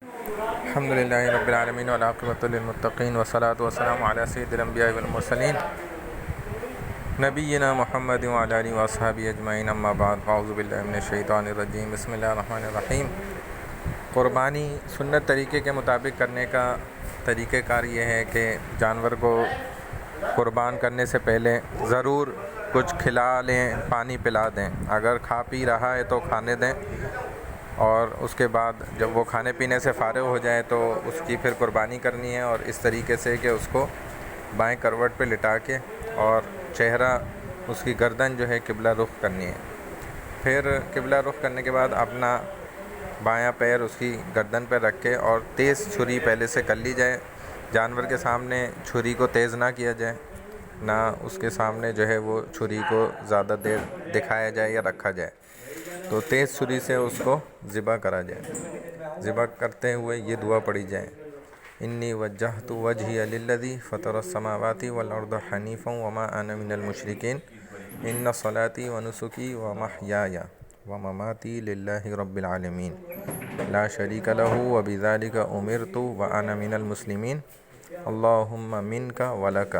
الحمدللہ رب العالمین والعاقبۃ للمتقین والصلاۃ والسلام علی سید الانبیاء والمرسلین نبینا محمد وعلی آلہ واصحابہ اجمعین، اما بعد، اعوذ باللہ من الشیطان الرجیم، بسم اللہ الرحمن الرحیم۔ قربانی سنت طریقے کے مطابق کرنے کا طریقہ کار یہ ہے کہ جانور کو قربان کرنے سے پہلے ضرور کچھ کھلا لیں، پانی پلا دیں۔ اگر کھا پی رہا ہے تو کھانے دیں، اور اس کے بعد جب وہ کھانے پینے سے فارغ ہو جائے تو اس کی پھر قربانی کرنی ہے، اور اس طریقے سے کہ اس کو بائیں کروٹ پہ لٹا کے اور چہرہ اس کی گردن جو ہے قبلہ رخ کرنی ہے۔ پھر قبلہ رخ کرنے کے بعد اپنا بایاں پیر اس کی گردن پہ رکھ کے اور تیز چھری پہلے سے کر لی جائے۔ جانور کے سامنے چھری کو تیز نہ کیا جائے، نہ اس کے سامنے جو ہے وہ چھری کو زیادہ دیر دکھایا جائے یا رکھا جائے، تو تیز چھری سے اس کو ذبح کرا جائے۔ ذبح کرتے ہوئے یہ دعا پڑھی جائے: انی وجہت وجہی للذی فطر السماوات والارض حنیفا وما انا من المشرکین ان صلاتی ونسکی ومحیای ومماتی للہ رب العالمین لا شریک لہ وبذلک امرت وانا من المسلمین اللہم منک ولک۔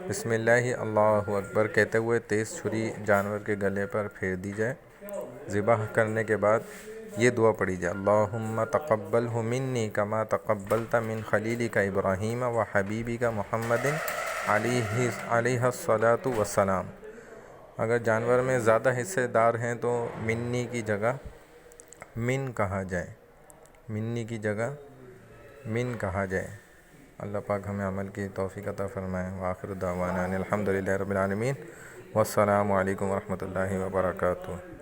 بسم اللہ اللہ اکبر کہتے ہوئے تیز چھری جانور کے گلے پر پھیر دی جائے۔ ذبح کرنے کے بعد یہ دعا پڑھی جائے: اللہم تقبلہ منی کما تقبلت من خلیلک ابراہیم و حبیبک محمد علیہ الصلاۃ والسلام۔ اگر جانور میں زیادہ حصے دار ہیں تو منی کی جگہ من کہا جائے، منی کی جگہ من کہا جائے۔ اللہ پاک ہمیں عمل کی توفیق عطا فرمائے۔ وآخر دعوانا ان الحمدللہ رب العالمین، والسلام علیکم ورحمۃ اللہ وبرکاتہ۔